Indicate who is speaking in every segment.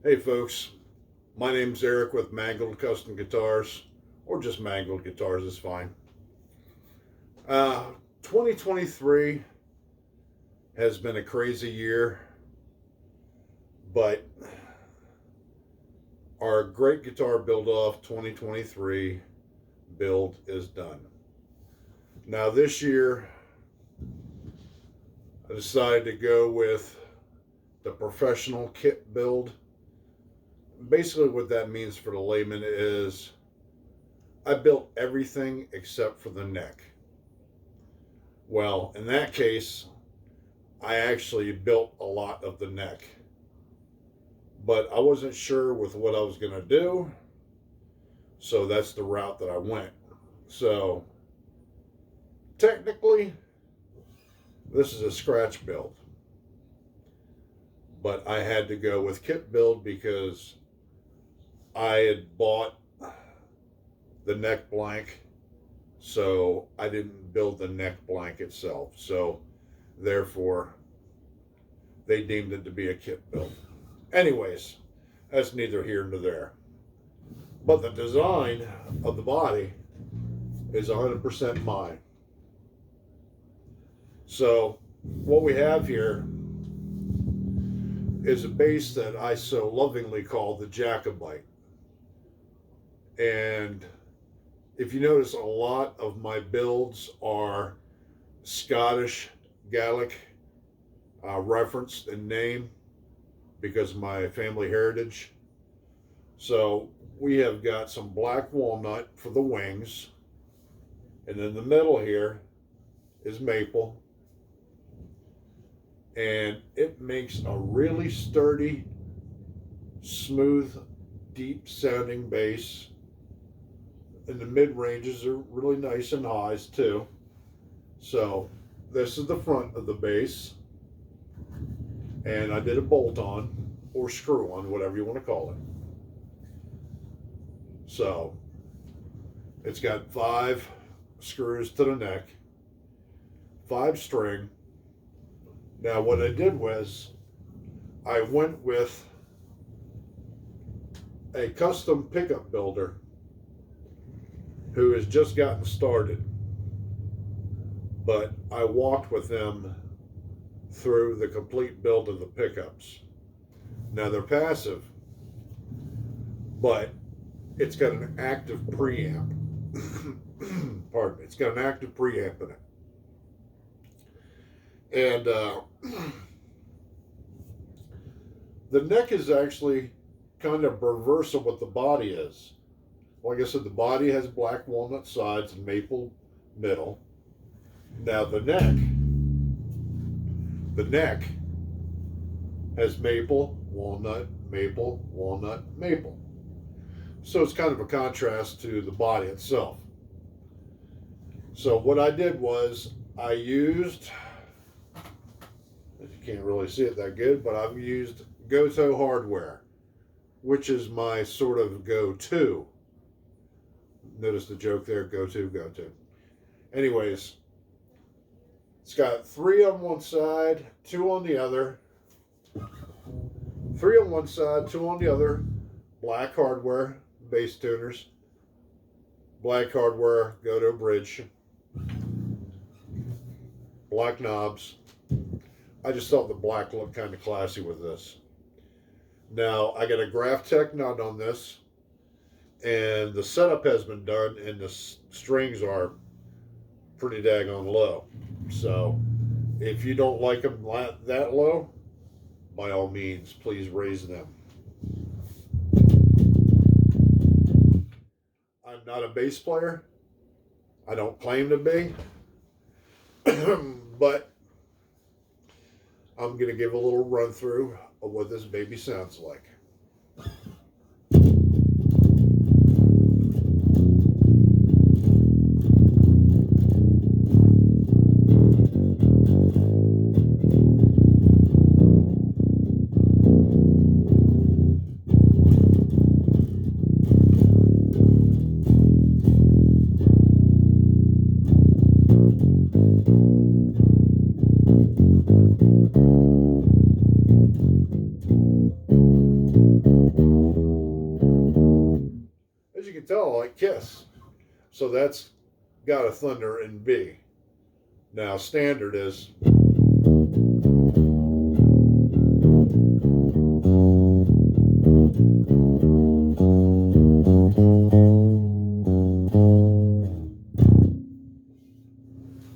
Speaker 1: Hey folks, my name's Eric with Mangled Custom Guitars, or just Mangled Guitars is fine. 2023 has been a crazy year, but our Great Guitar Build Off 2023 build is done. Now, this year, I decided to go with the professional kit build. Basically, what that means for the layman is I built everything except for the neck. Well, in that case, I actually built a lot of the neck, but I wasn't sure with what I was going to do, so that's the route that I went. So, technically, this is a scratch build, but I had to go with kit build because I had bought the neck blank, so I didn't build the neck blank itself. So therefore, they deemed it to be a kit build. Anyways, that's neither here nor there. But the design of the body is 100% mine. So what we have here is a bass that I so lovingly call the Jacobite. And if you notice, a lot of my builds are Scottish Gaelic referenced in name because of my family heritage. So we have got some black walnut for the wings, and in the middle here is maple, and it makes a really sturdy, smooth, deep sounding bass. And the mid ranges are really nice and highs too. So this is the front of the bass, and I did a bolt on or screw on, whatever you want to call it. So it's got 5 screws to the neck, 5 string. Now what I did was I went with a custom pickup builder who has just gotten started, but I walked with them through the complete build of the pickups. Now they're passive, but it's got an active preamp. Pardon me, it's got an active preamp in it. And the neck is actually kind of reverse of what the body is. Like I said, the body has black walnut sides and maple middle. Now the neck has maple, walnut, maple, walnut, maple. So it's kind of a contrast to the body itself. So what I did was I used, you can't really see it that good, but I've used Gotoh hardware, which is my sort of go-to. Notice the joke there, go to. Anyways, it's got 3 on one side, 2 on the other. 3 on one side, 2 on the other. Black hardware, bass tuners. Black hardware, Gotoh bridge. Black knobs. I just thought the black looked kind of classy with this. Now, I got a Graphtec nut on this, and the setup has been done, and the strings are pretty daggone low. So if you don't like them that low, by all means, please raise them. I'm not a bass player. I don't claim to be. But I'm going to give a little run through of what this baby sounds like. can tell, like Kiss. So that's got a thunder in B. Now standard is.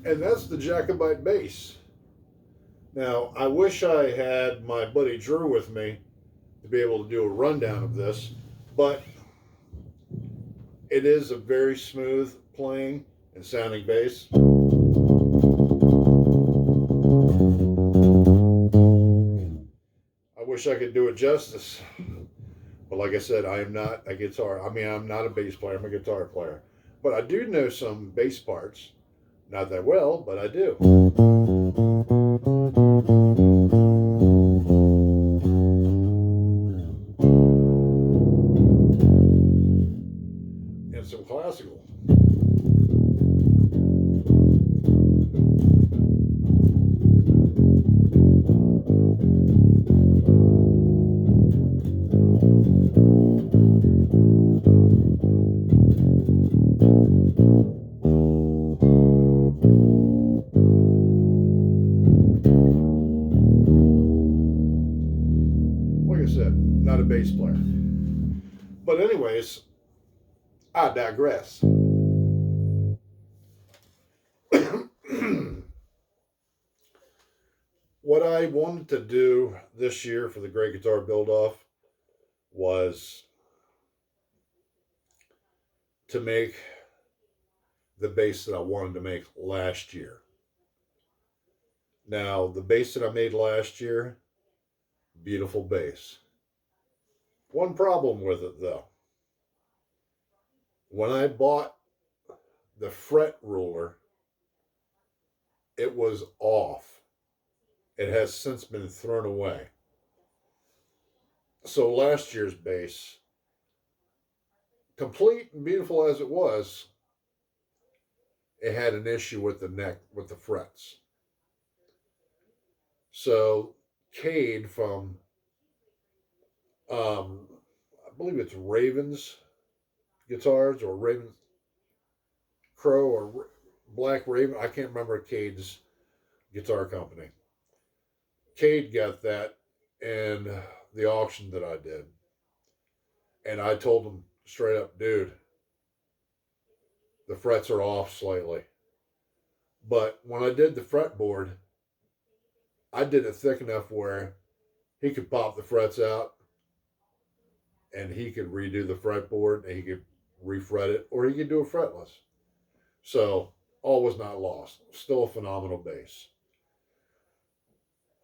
Speaker 1: And that's the Jacobite bass. Now, I wish I had my buddy Drew with me to be able to do a rundown of this, but it is a very smooth playing and sounding bass. I wish I could do it justice. But like I said, I am not a guitar. I mean, I'm not a bass player. I'm a guitar player. But I do know some bass parts. Not that well, but I do. And some classical. Like I said, not a bass player. But anyways, I digress. What I wanted to do this year for the Great Guitar Build Off was to make the bass that I wanted to make last year. Now, the bass that I made last year, beautiful bass. One problem with it though. When I bought the fret ruler, it was off. It has since been thrown away. So last year's bass, complete and beautiful as it was, it had an issue with the neck, with the frets. So Cade from, I believe it's Ravens Guitars or Ravens Crow or Black Raven. I can't remember Cade's guitar company. Cade got that in the auction that I did. And I told him straight up, dude, the frets are off slightly. But when I did the fretboard, I did it thick enough where he could pop the frets out and he could redo the fretboard and he could refret it, or he could do it fretless. So all was not lost. Still a phenomenal bass.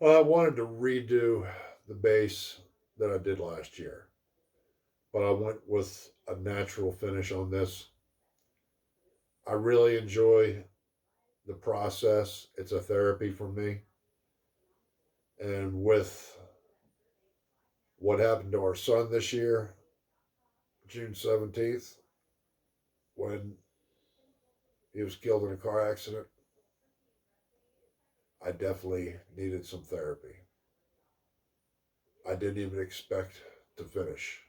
Speaker 1: I wanted to redo the bass that I did last year, but I went with a natural finish on this. I really enjoy the process. It's a therapy for me. And with what happened to our son this year, June 17th, when he was killed in a car accident, I definitely needed some therapy. I didn't even expect to finish.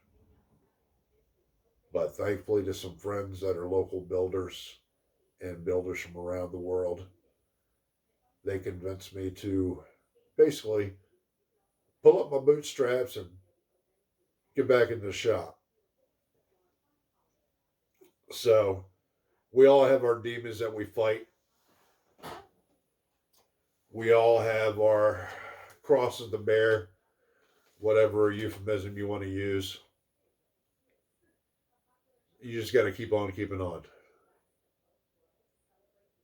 Speaker 1: But thankfully to some friends that are local builders and builders from around the world, they convinced me to basically pull up my bootstraps and get back in the shop. So we all have our demons that we fight. We all have our crosses to bear, whatever euphemism you want to use. You just got to keep on keeping on.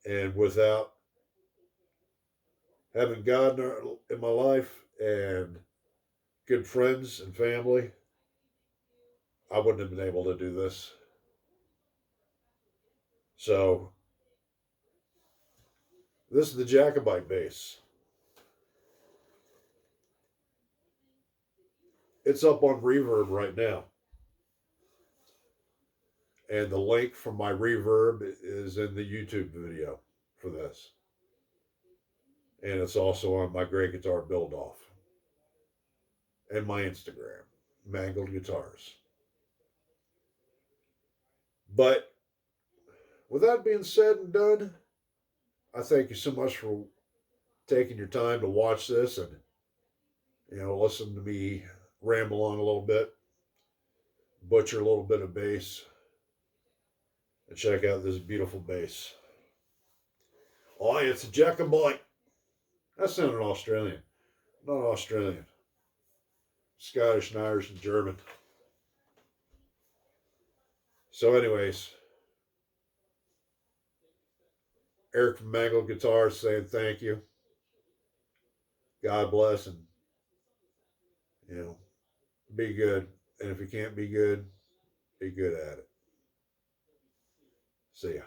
Speaker 1: And without having God in my life and good friends and family, I wouldn't have been able to do this. So, this is the Jacobite bass. It's up on Reverb right now. And the link from my Reverb is in the YouTube video for this. And it's also on my Great Guitar Build Off. And my Instagram, Mangled Guitars. But with that being said and done, I thank you so much for taking your time to watch this and listen to me ramble on a little bit, butcher a little bit of bass, and check out this beautiful bass. Oh, it's a Jack and Blake. That sounded Australian. Not Australian. Scottish and Irish and German. So, anyways, Eric from Mangle Guitars saying thank you. God bless, and be good. And if you can't be good at it. See ya.